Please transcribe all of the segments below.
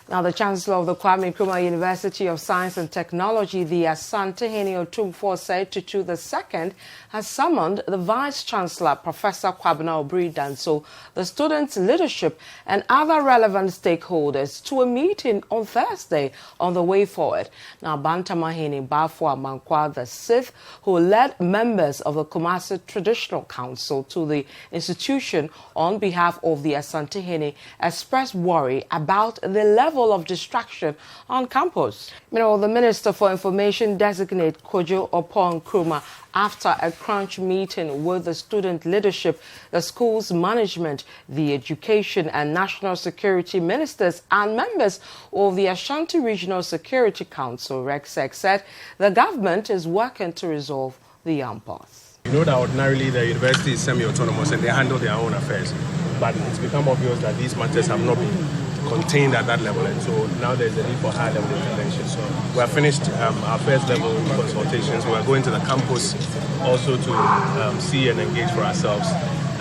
Now, the Chancellor of the Kwame Nkrumah University of Science and Technology, the Asante Otumfuo, said Tutu II has summoned the Vice Chancellor, Professor Kwabena Obiri-Danso, the students' leadership and other relevant stakeholders to a meeting on Thursday on the way forward. Now, Bantamahene Bafwa Mankwa VI, who led members of the Kumasi Traditional Council to the institution on behalf of the Asante, expressed worry about the level of distraction on campus. Meanwhile, the Minister for Information designate Kojo Oppong Nkrumah, after a crunch meeting with the student leadership, the school's management, the education and national security ministers and members of the Ashanti Regional Security Council, RECSEC, said the government is working to resolve the impasse. You know that ordinarily the university is semi-autonomous and they handle their own affairs, but it's become obvious that these matters have not been contained at that level, and so now there's a need for high level intervention. So we have finished our first level consultations. We are going to the campus also to see and engage for ourselves,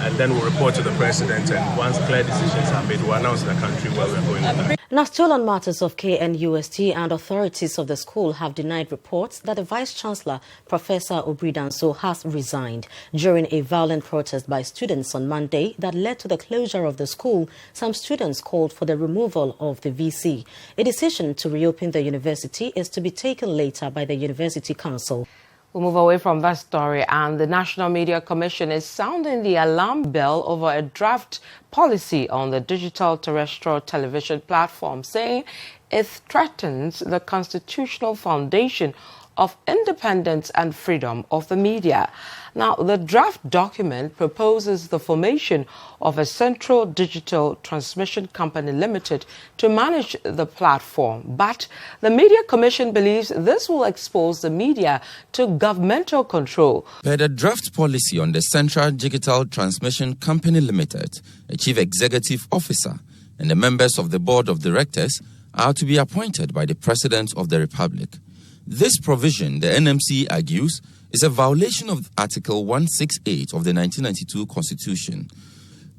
and then we'll report to the president, and once clear decisions are made, we'll announce to the country where we're going with that. Now, still on matters of KNUST, and authorities of the school have denied reports that the Vice Chancellor, Professor Obiri-Danso, has resigned. During a violent protest by students on Monday that led to the closure of the school, some students called for the removal of the VC. A decision to reopen the university is to be taken later by the University Council. We'll move away from that story, and the National Media Commission is sounding the alarm bell over a draft policy on the digital terrestrial television platform, saying it threatens the constitutional foundation of independence and freedom of the media. Now, the draft document proposes the formation of a central digital transmission company limited to manage the platform. But the Media Commission believes this will expose the media to governmental control. Per the draft policy on the Central Digital Transmission Company Limited, a chief executive officer and the members of the board of directors are to be appointed by the President of the Republic. This provision, the NMC argues, is a violation of Article 168 of the 1992 Constitution.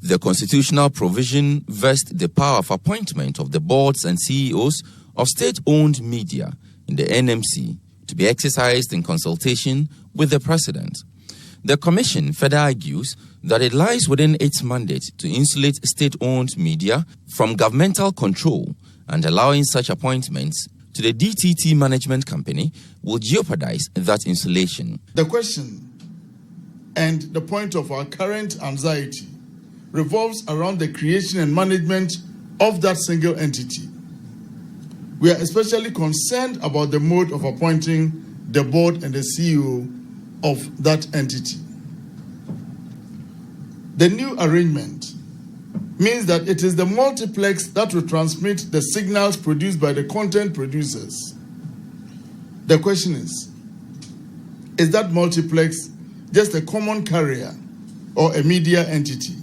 The constitutional provision vests the power of appointment of the boards and CEOs of state-owned media in the NMC to be exercised in consultation with the President. The Commission further argues that it lies within its mandate to insulate state-owned media from governmental control, and allowing such appointments to the DTT management company will jeopardize that insulation. The question and the point of our current anxiety revolves around the creation and management of that single entity. We are especially concerned about the mode of appointing the board and the CEO of that entity. The new arrangement means that it is the multiplex that will transmit the signals produced by the content producers. The question is that multiplex just a common carrier or a media entity?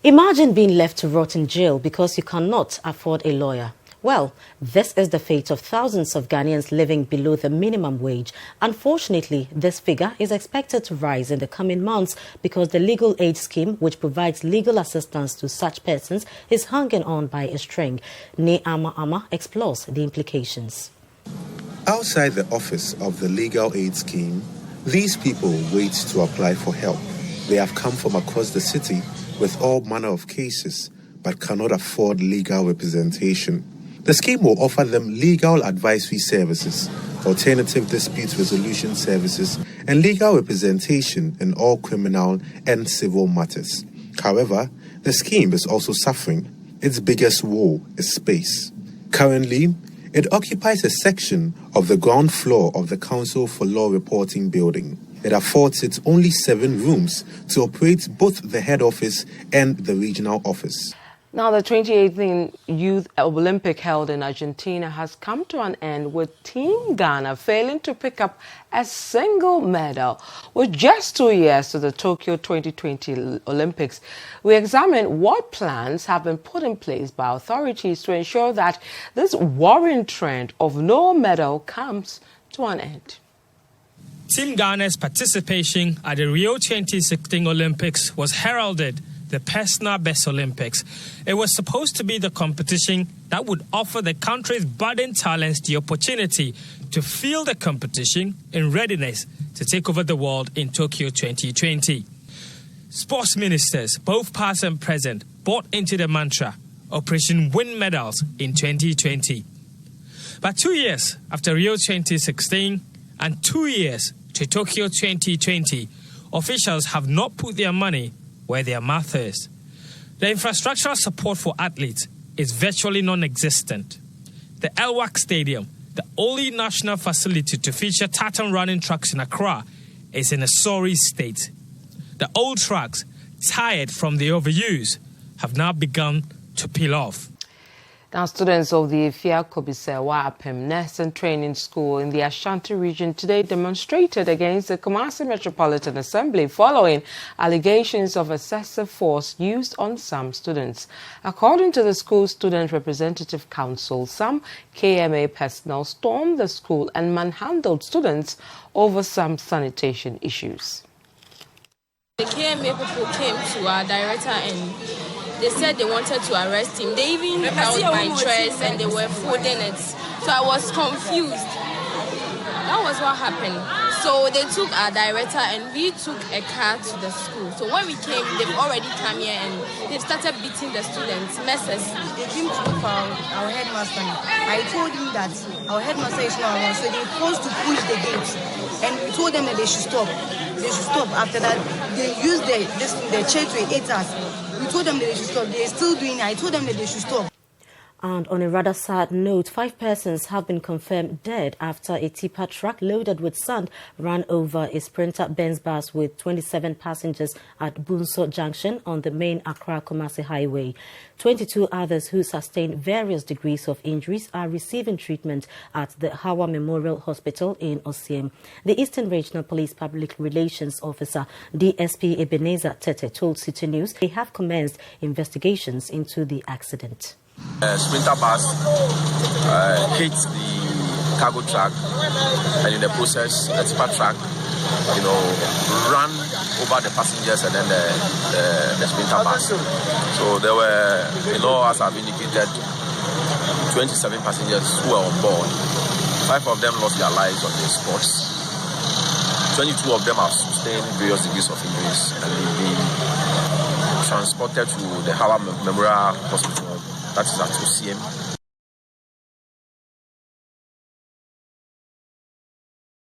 Imagine being left to rot in jail because you cannot afford a lawyer. Well, this is the fate of thousands of Ghanaians living below the minimum wage. Unfortunately, this figure is expected to rise in the coming months because the legal aid scheme, which provides legal assistance to such persons, is hanging on by a string. Ne Ama explores the implications. Outside the office of the legal aid scheme, these people wait to apply for help. They have come from across the city with all manner of cases, but cannot afford legal representation. The scheme will offer them legal advisory services, alternative dispute resolution services, and legal representation in all criminal and civil matters. However, the scheme is also suffering. Its biggest woe is space. Currently, it occupies a section of the ground floor of the Council for Law Reporting building. It affords it only 7 rooms to operate both the head office and the regional office. Now, the 2018 Youth Olympic held in Argentina has come to an end with Team Ghana failing to pick up a single medal. With just 2 years to the Tokyo 2020 Olympics, we examine what plans have been put in place by authorities to ensure that this worrying trend of no medal comes to an end. Team Ghana's participation at the Rio 2016 Olympics was heralded the Personal Best Olympics. It was supposed to be the competition that would offer the country's budding talents the opportunity to field the competition in readiness to take over the world in Tokyo 2020. Sports ministers, both past and present, bought into the mantra, Operation Win Medals in 2020. But 2 years after Rio 2016 and 2 years to Tokyo 2020, officials have not put their money where their mouth is. The infrastructural support for athletes is virtually non-existent. The Elwak Stadium, the only national facility to feature tartan running tracks in Accra, is in a sorry state. The old tracks, tired from the overuse, have now begun to peel off. Now, students of the FELKO Nursing Training School in the Ashanti region today demonstrated against the Kumasi Metropolitan Assembly following allegations of excessive force used on some students. According to the school Student Representative Council, some KMA personnel stormed the school and manhandled students over some sanitation issues. The KMA people came to our director and they said they wanted to arrest him. They even held my dress and they were folding it. So I was confused. That was what happened. So they took our director and we took a car to the school. So when we came, they've already come here and they've started beating the students, messes. They came to look for our headmaster. I told him that our headmaster is not around, so they forced to push the gate. And we told them that they should stop. They should stop. After that, they used the chair to hit us. We told them that they should stop. They're still doing it. I told them that they should stop. And on a rather sad note, 5 persons have been confirmed dead after a tipper truck loaded with sand ran over a Sprinter Benz bus with 27 passengers at Bunso Junction on the main Accra-Kumasi highway. 22 others who sustained various degrees of injuries are receiving treatment at the Hawa Memorial Hospital in Osiem. The Eastern Regional Police Public Relations Officer, DSP Ebenezer Tete, told City News they have commenced investigations into the accident. Sprinter bus hit the cargo truck, and in the process, the tipper truck, ran over the passengers and then the Sprinter bus. So there were, as I've indicated, 27 passengers who were on board. 5 of them lost their lives on the spot. 22 of them have sustained various degrees of injuries and they've been transported to the Hawa Memorial Hospital. That is at 2 CM.